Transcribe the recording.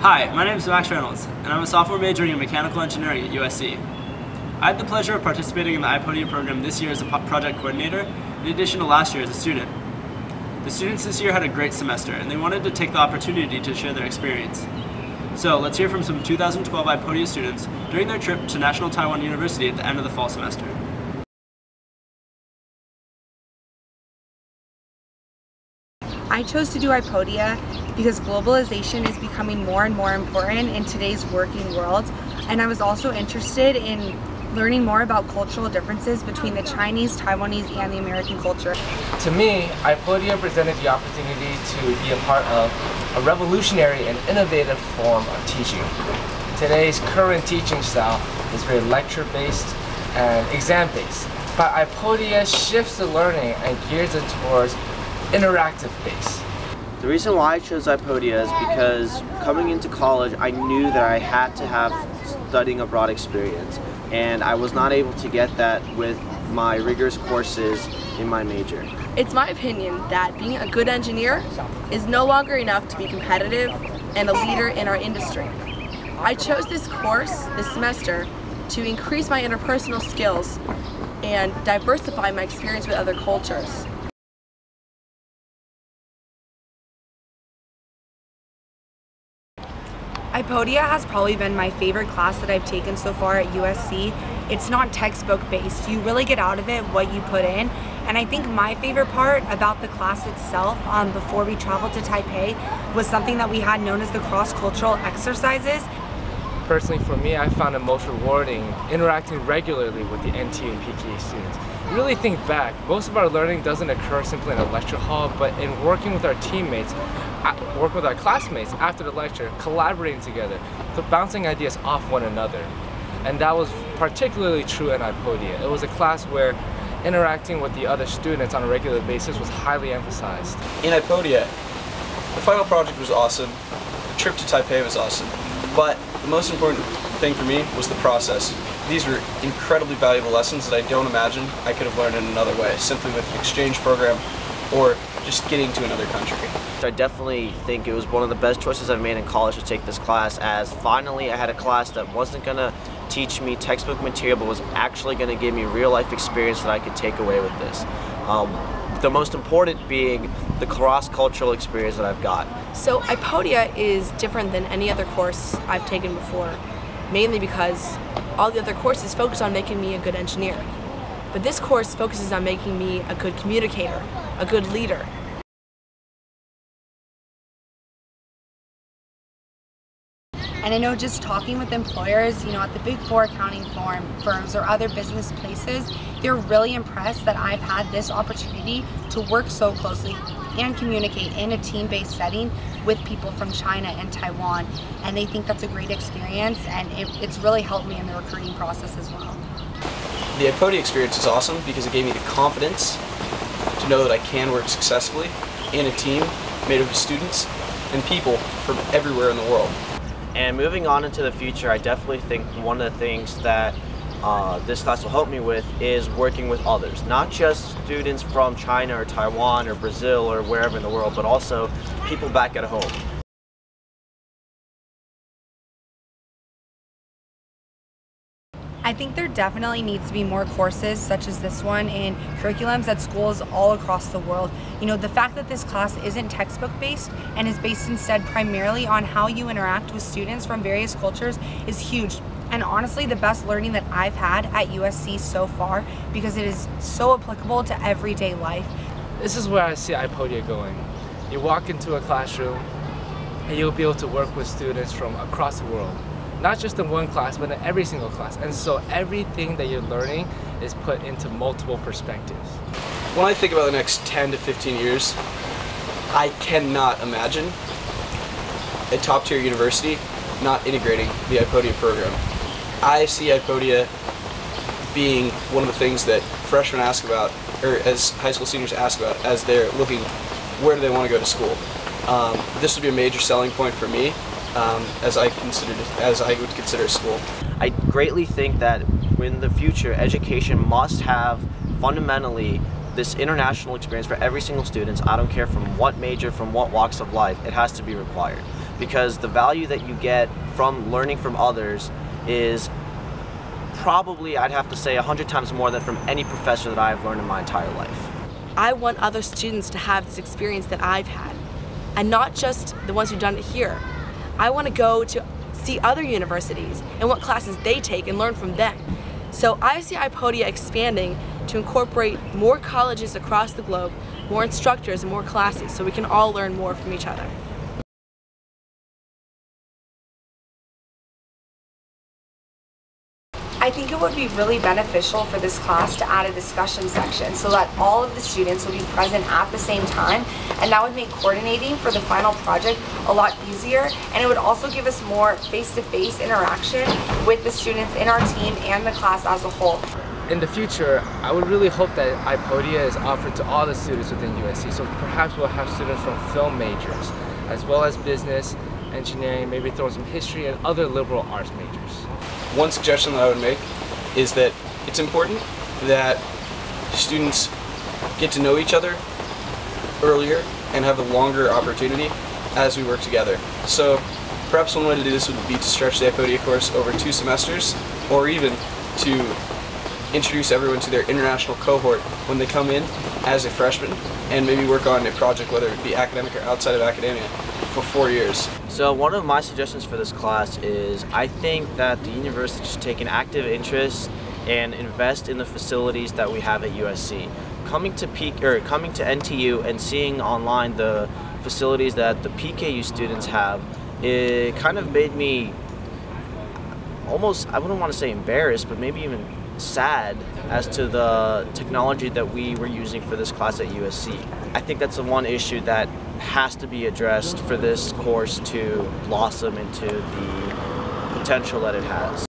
Hi, my name is Max Reynolds, and I'm a sophomore majoring in mechanical engineering at USC. I had the pleasure of participating in the iPodia program this year as a project coordinator, in addition to last year as a student. The students this year had a great semester, and they wanted to take the opportunity to share their experience. So let's hear from some 2012 iPodia students during their trip to National Taiwan University at the end of the fall semester. I chose to do iPodia because globalization is becoming more and more important in today's working world, and I was also interested in learning more about cultural differences between the Chinese, Taiwanese, and the American culture. To me, iPodia presented the opportunity to be a part of a revolutionary and innovative form of teaching. Today's current teaching style is very lecture-based and exam-based, but iPodia shifts the learning and gears it towards interactive base. The reason why I chose iPodia is because coming into college I knew that I had to have studying abroad experience, and I was not able to get that with my rigorous courses in my major. It's my opinion that being a good engineer is no longer enough to be competitive and a leader in our industry. I chose this course this semester to increase my interpersonal skills and diversify my experience with other cultures. iPodia has probably been my favorite class that I've taken so far at USC. It's not textbook based. You really get out of it what you put in. And I think my favorite part about the class itself before we traveled to Taipei was something that we had known as the cross-cultural exercises. Personally, for me, I found it most rewarding interacting regularly with the NT and PK students. Really think back, most of our learning doesn't occur simply in a lecture hall, but in working with our teammates, working with our classmates after the lecture, collaborating together, bouncing ideas off one another. And that was particularly true in iPodia. It was a class where interacting with the other students on a regular basis was highly emphasized. In iPodia, the final project was awesome, the trip to Taipei was awesome, but the most important thing for me was the process. These were incredibly valuable lessons that I don't imagine I could have learned in another way, simply with an exchange program or just getting to another country. I definitely think it was one of the best choices I've made in college to take this class, as finally I had a class that wasn't going to teach me textbook material but was actually going to give me real life experience that I could take away with this. The most important being the cross-cultural experience that I've got. So iPodia is different than any other course I've taken before, mainly because all the other courses focus on making me a good engineer. But this course focuses on making me a good communicator, a good leader. And I know just talking with employers, at the big four accounting firms or other business places, they're really impressed that I've had this opportunity to work so closely and communicate in a team-based setting with people from China and Taiwan. And they think that's a great experience, and it's really helped me in the recruiting process as well. The iPodia experience was awesome because it gave me the confidence to know that I can work successfully in a team made up of students and people from everywhere in the world. And moving on into the future, I definitely think one of the things that this class will help me with is working with others. Not just students from China or Taiwan or Brazil or wherever in the world, but also people back at home. I think there definitely needs to be more courses such as this one in curriculums at schools all across the world. The fact that this class isn't textbook based and is based instead primarily on how you interact with students from various cultures is huge. And honestly, the best learning that I've had at USC so far, because it is so applicable to everyday life. This is where I see iPodia going. You walk into a classroom and you'll be able to work with students from across the world. Not just in one class, but in every single class. And so everything that you're learning is put into multiple perspectives. When I think about the next 10 to 15 years, I cannot imagine a top-tier university not integrating the iPodia program. I see iPodia being one of the things that freshmen ask about, or as high school seniors ask about, as they're looking where do they want to go to school. This would be a major selling point for me. As I would consider school. I greatly think that in the future, education must have fundamentally this international experience for every single student. I don't care from what major, from what walks of life, it has to be required. because the value that you get from learning from others is probably, I'd have to say, 100 times more than from any professor that I've learned in my entire life. I want other students to have this experience that I've had, and not just the ones who've done it here. I want to go to see other universities and what classes they take and learn from them. So I see iPodia expanding to incorporate more colleges across the globe, more instructors and more classes, so we can all learn more from each other. I think it would be really beneficial for this class to add a discussion section so that all of the students will be present at the same time, and that would make coordinating for the final project a lot easier, and it would also give us more face-to-face interaction with the students in our team and the class as a whole. In the future, I would really hope that iPodia is offered to all the students within USC, so perhaps we'll have students from film majors, as well as business, engineering, maybe throw some history and other liberal arts majors. One suggestion that I would make is that it's important that students get to know each other earlier and have a longer opportunity as we work together. So perhaps one way to do this would be to stretch the iPodia course over 2 semesters, or even to introduce everyone to their international cohort when they come in as a freshman, and maybe work on a project, whether it be academic or outside of academia, for 4 years. So one of my suggestions for this class is I think that the university should take an active interest and invest in the facilities that we have at USC. Coming to NTU and seeing online the facilities that the PKU students have, it kind of made me almost, I wouldn't want to say embarrassed, but maybe even sad as to the technology that we were using for this class at USC. I think that's the one issue that has to be addressed for this course to blossom into the potential that it has.